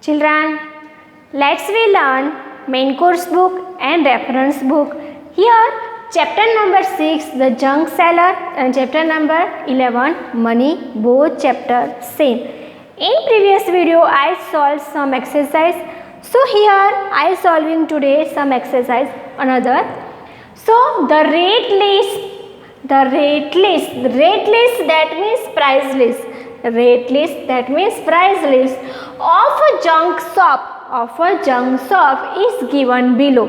Children, let's we learn main course book and reference book. Here, chapter number 6, the junk seller, and chapter number 11, money, both chapter same. In previous video, I solved some exercise. So here, I solving today some exercise, another. So the rate list that means price list. Rate list, that means price list of a junk shop is given below.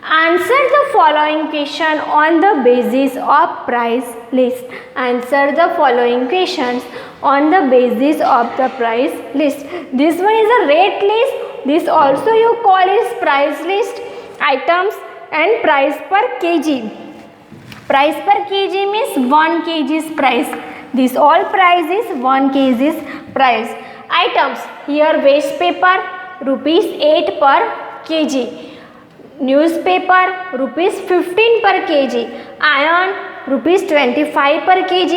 Answer the following question on the basis of price list. Answer the following questions on the basis of the price list. This one is a rate list. This also you call is price list. Items and price per kg. Price per kg means 1 kg's price. This all price is 1 kg's price. Items here waste paper rupees 8 per kg. Newspaper rupees 15 per kg. Iron rupees 25 per kg.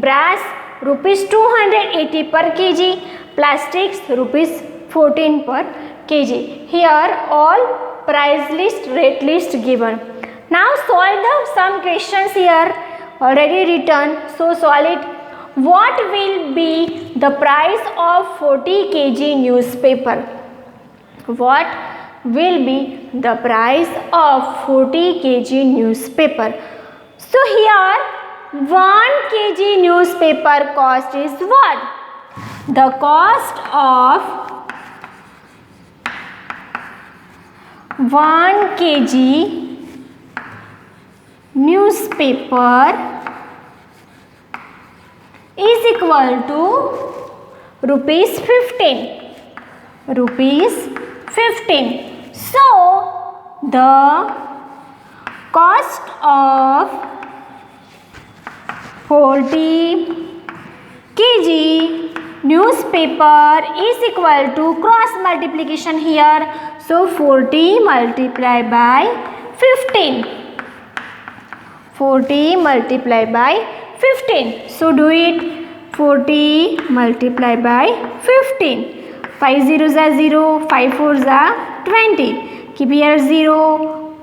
Brass rupees 280 per kg. Plastics rupees 14 per kg. Here all price list, rate list given. Now solve some questions here already written. So solve it. What will be the price of 40 kg newspaper? What will be the price of 40 kg newspaper? So here 1 kg newspaper cost is what? The cost of 1 kg newspaper is equal to rupees 15. Rupees 15. So the cost of 40 kg newspaper is equal to cross multiplication here. So 40 multiplied by 15. 40 multiplied by 15. So do it. 40 multiplied by 15. 5 zeros are 0. 5 fours are 20. Keep here 0.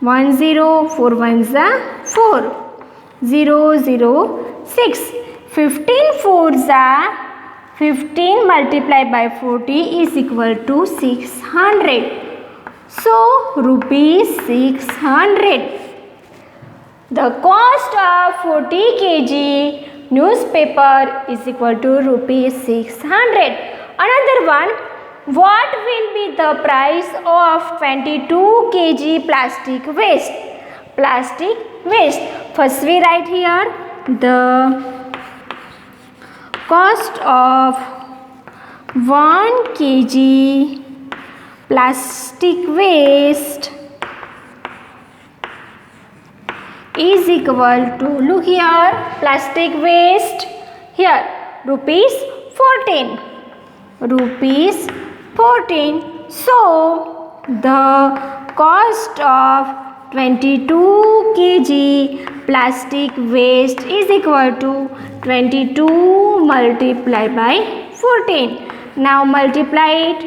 1 0. 4 ones are 4. 0 0 6. 15 fours are 15 multiplied by 40 is equal to 600. So rupees 600. The cost of 40 kg newspaper is equal to rupees 600. Another one, what will be the price of 22 kg plastic waste? Plastic waste. First we write here the cost of 1 kg plastic waste is equal to, look here, plastic waste here rupees 14. Rupees 14. So the cost of 22 kg plastic waste is equal to 22 multiplied by 14. Now multiply it.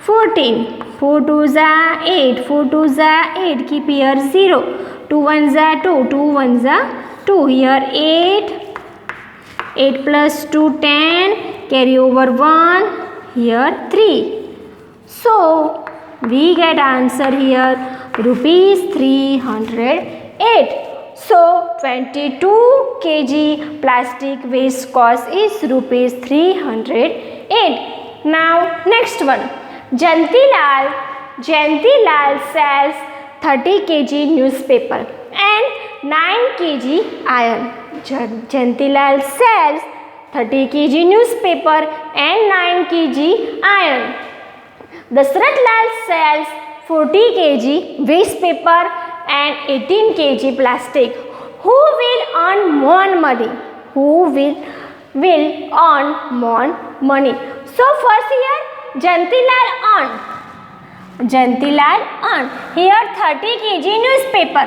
14. 4 2s are 8. 4 2s are 8. Keep here 0. 2 ones are 2. 2 ones are 2. Here 8. 8 plus 2 10. Carry over 1. Here 3. So we get answer here rupees 308. So 22 kg plastic waste cost is rupees 308. Now next one. Jayanti Lal sells 30 kg newspaper and 9 kg iron. Jayanti Lal sells 30 kg newspaper and 9 kg iron. Dasarath Lal sells 40 kg waste paper and 18 kg plastic. Who will earn more money? Who will earn more money? So first here Jayanti Lal earned. Jayanti Lal earned. Here 30 kg newspaper.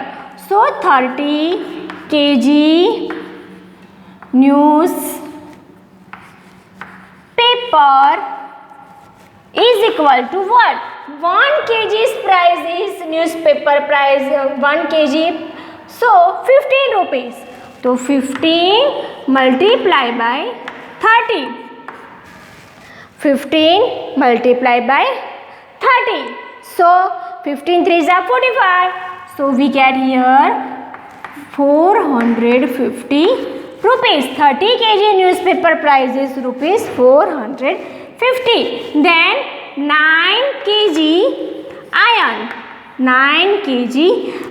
So 30 kg newspaper is equal to what? 1 kg's price is newspaper price 1 kg, so 15 rupees. So 15 multiplied by 30. 15 multiplied by 30. So 15 3s are 45. So we get here 450 rupees. 30 kg newspaper price is rupees 450. Then 9 kg iron. 9 kg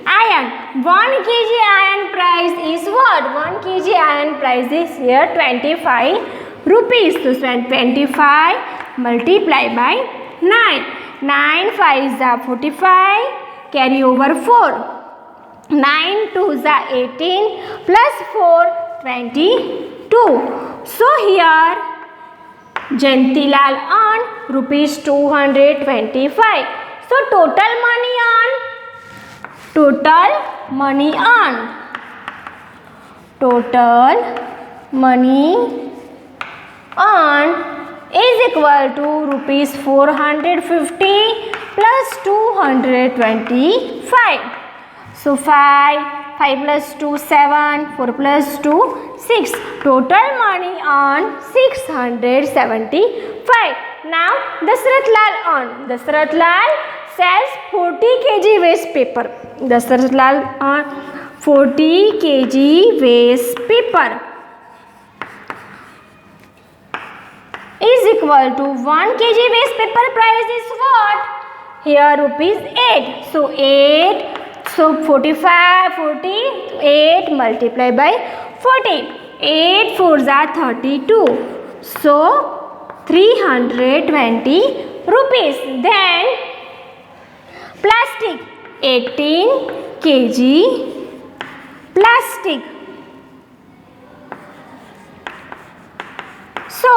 iron. 1 kg iron price is what? 1 kg iron price is here 25 rupees. So 25 multiplied by 9. 9 5s are 45. Carry over 4. 9 2s are 18 plus 4 22. So here Jayantilal earned rupees 225. So total money earned is equal to rupees 450 plus 225. So 5 plus 2 7, 4 plus 2 6. Total money earned 675. Now Dasarath Lal earned. Dasarath Lal sells 40 kg waste paper. Dasarath Lal earned 40 kg waste paper is equal to 1 kg waste paper price is what? Here rupees 8. So 8. So 45 40 8 multiplied by 40. 8 4s are 32. So 320 rupees. Then plastic 18 kg plastic. So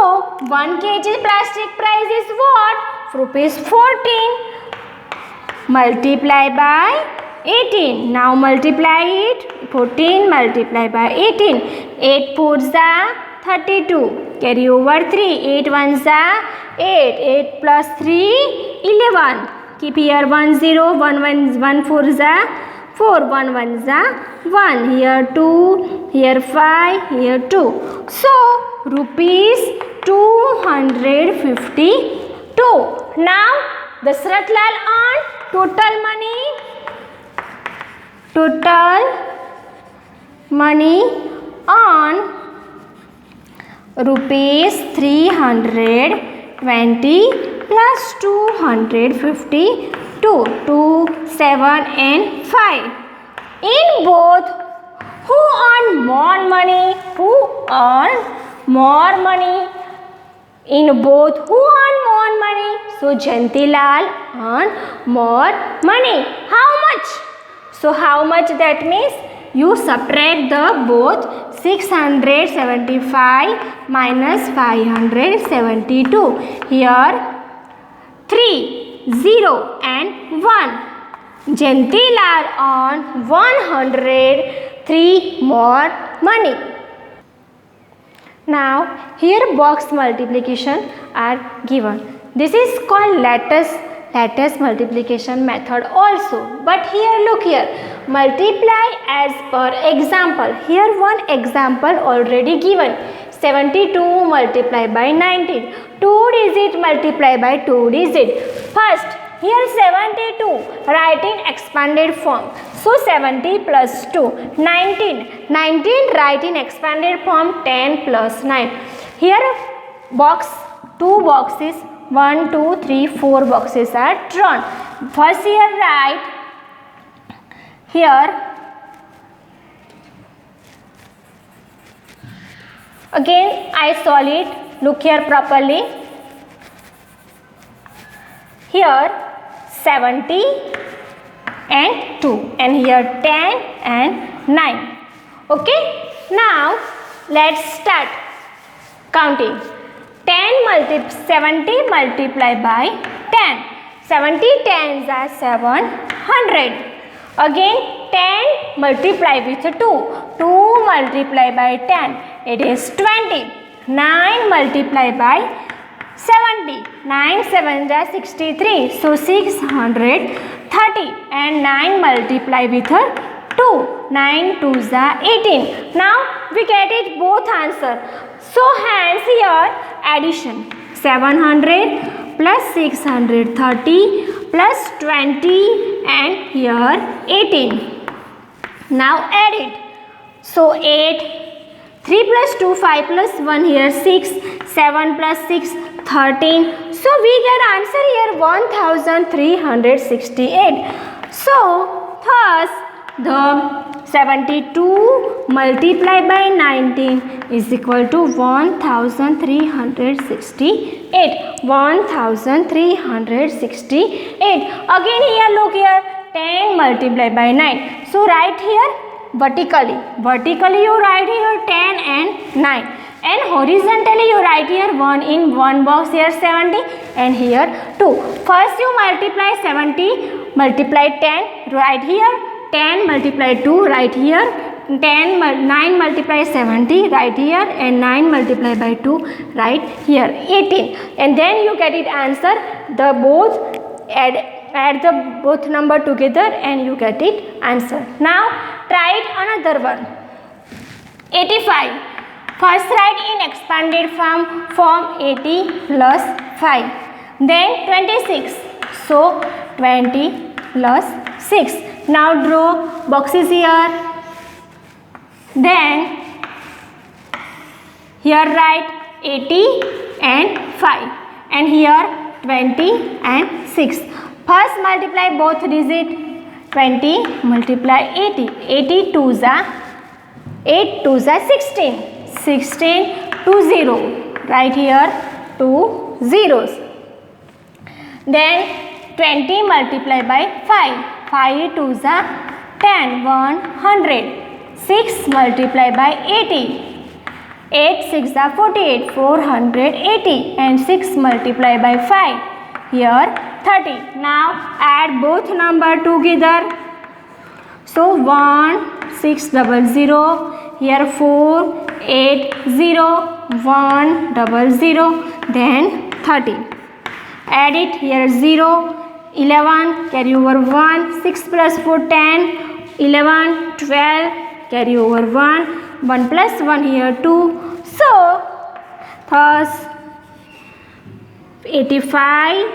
1 kg plastic price is what? Rupees 14 multiplied by 18. Now multiply it. 14 multiplied by 18. 8 4s are 32. Carry over 3. 8 1s are 8. 8 plus 3 11. Keep here 1 0. 1 4s are 4. 1 1s are 1. Here 2. Here 5. Here 2. So rupees 252. Now Dasarath Lal earned total money on rupees 320 plus 252. 2 7 and 5. In both, who earned more money? Who earned more money? In both, who earned more money? So Jayantilal earned more money. How much? So how much that means? You subtract the both 675 minus 572. Here 3, 0 and 1. Jayantilal earned 103 more money. Now here box multiplication are given. This is called lattice multiplication method also. But here look here, multiply as per example. Here one example already given. 72 multiplied by 19. 2 digit multiplied by 2 digit. First here 72 write in expanded form. So 70 plus 2 19. 19 write in expanded form 10 plus 9. Here two boxes 1 2 3 4 boxes are drawn. First here write here again I solve it. Look here properly. Here 70 and 2 and here 10 and 9. Okay. Now let's start counting. 70 multiplied by 10. 70 tens are 700. Again 10 multiplied with 2. 2 multiplied by 10. It is 20. 9 multiplied by 70. 9 7 are 63. So 630. And 9 multiply with 2. 9 2s are 18. Now we get it both answer. So hence here addition. 700 plus 630 plus 20 and here 18. Now add it. So 8, 3 plus 2, 5 plus 1 here 6, 7 plus 6, 13. So we get answer here 1368. So thus the 72 multiplied by 19 is equal to 1368. 1368. Again here look here 10 multiplied by 9. So write here vertically. Vertically you write here 10 and 9. And horizontally you write here 1 in one box here 70 and here 2. First you multiply 70 multiply 10 right here. 10 multiply 2 right here, 9 multiply 70 right here and 9 multiply by 2 right here 18. And then you get it answer, the both add the both number together and you get it answer. Now try it another one. 85. First write in expanded form 80 plus 5. Then 26. So 20 plus 6. Now draw boxes here. Then here write 80 and 5 and here 20 and 6. First multiply both digit. 20 multiply 80. 80 2s are 8 2s are 16. 16 2 0. Right here 2 zeros. Then 20 multiply by 5. 5 2s are 10. 100. 6 multiply by 80. 8 6 are 48. 480. And 6 multiply by 5. Here 30. Now add both number together. So 1 6 00. Here 4 8 0 1 00. Then 30. Add it here 0. 11 carry over 1. 6 plus 4 10. 11 12 carry over 1. 1 plus 1 here 2. So thus 85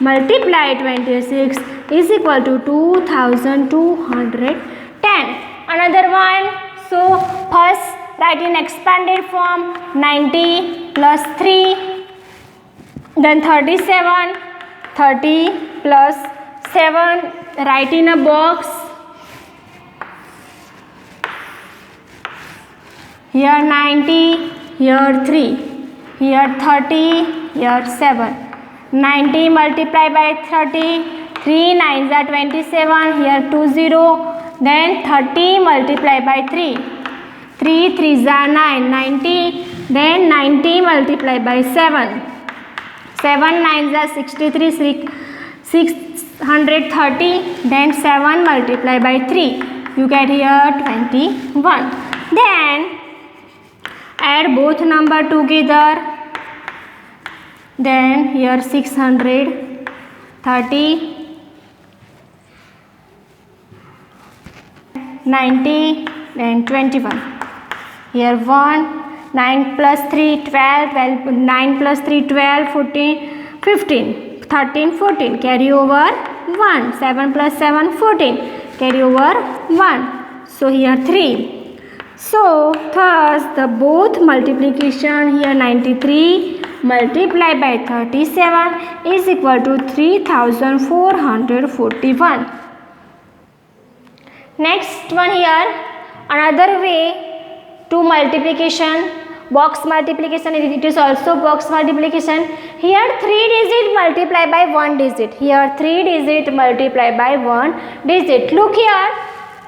multiply 26 is equal to 2210. Another one. So first write in expanded form 90 plus 3. Then 37. 30 plus 7 write in a box. Here 90, here 3, here 30, here 7. 90 multiply by 30, 3 9s are 27, here 2 0. Then 30 multiply by 3, 3 3s are 9, 90. Then 90 multiply by 7, 7 9s are 63, 630. Then 7 multiply by 3, you get here 21. Then add both number together. Then here 630, 90 and 21. Here 1, 9 plus 3 12, 9 plus 3 12, 14, 15, 13, 14. Carry over 1. 7 plus 7 14. Carry over 1. So here 3. So thus the both multiplication here 93 multiplied by 37 is equal to 3441. Next one here, another way to multiplication, box multiplication, it is also box multiplication. Here 3 digit multiply by 1 digit. Here 3 digit multiply by 1 digit. Look here.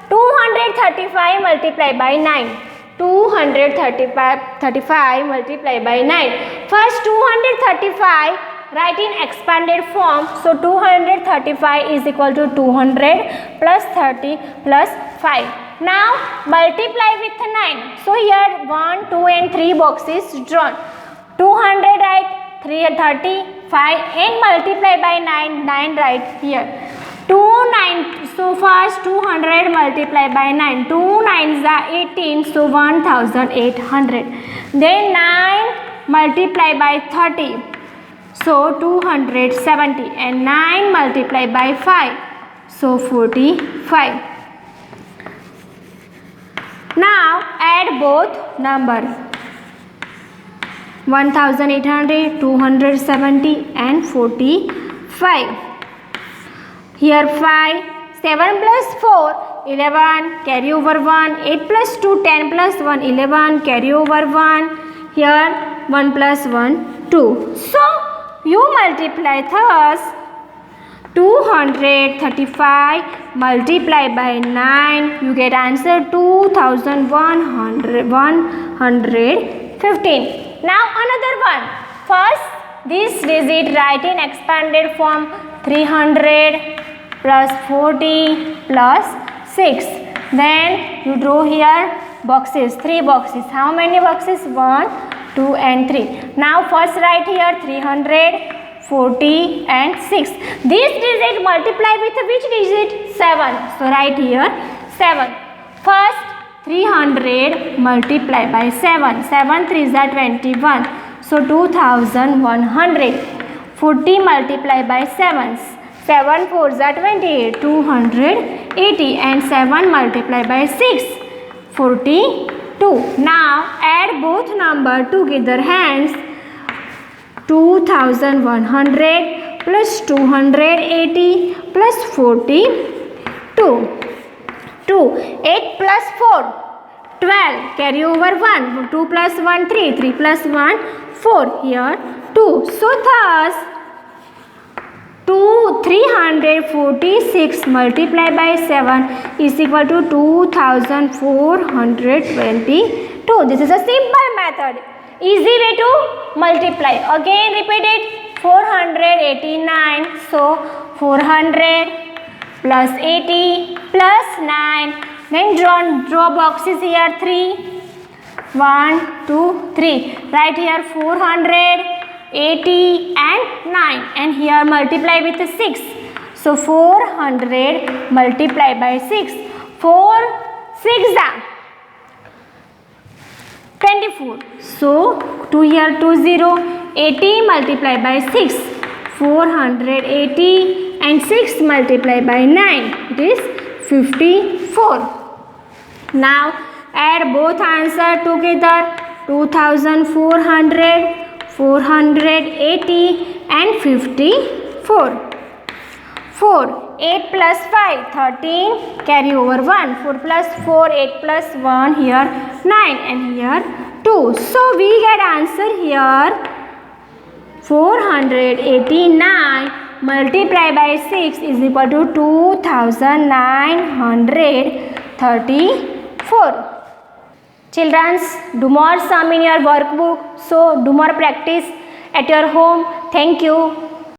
235 multiplied by 9. 235 multiplied by 9. First 235 write in expanded form. So 235 is equal to 200 plus 30 plus 5. Now multiply with 9. So here 1, 2 and 3 boxes drawn. 200 write, 35 and multiply by 9, 9 right here. 2 9, so first 200 multiply by 9, 2 9s are 18, so 1800. Then 9 multiply by 30, so 270, and 9 multiply by 5, so 45. Now add both number 1800, 270 and 45. Here 5, 7 plus 4, 11, carry over 1, 8 plus 2, 10 plus 1, 11, carry over 1, here 1 plus 1, 2. So, you multiply thus 235 multiply by 9, you get answer 2115. Now another one. First, this digit write in expanded form 300 plus 40 plus 6. Then you draw here boxes, 3 boxes. How many boxes? 1, 2 and 3. Now first write here 300, 40 and 6. This digit multiply with which digit? 7. So write here 7. First 300 multiply by 7. 7 3s are 21. So 2100. 40 multiply by 7. 7 4s are 28. 280. And 7 multiply by 6. 42. Now add both number together. Hence 2100 plus 280 plus 42. 8 plus 4, 12, carry over 1, 2 plus 1, 3, 3 plus 1, 4, here 2. So thus 346 multiplied by 7 is equal to 2422. This is a simple method, easy way to multiply. Again repeat it. 489, so 400 plus 80 plus 9. Then draw boxes here 3, 1, 2, 3. Write here 400, 80 and 9, and here multiply with 6. So 400 multiply by 6. 4 6 are 24. So 2 here 2 0. 80 multiply by 6. 480 and 6 multiply by 9. It is 54. Now add both answer together. 2400, 480 and 54. 4. 8 plus 5, 13, carry over 1. 4 plus 4, 8 plus 1, here 9 and here 2. So we get answer here 489 multiplied by 6 is equal to 2934. Children, do more sum in your workbook. So do more practice at your home. Thank you.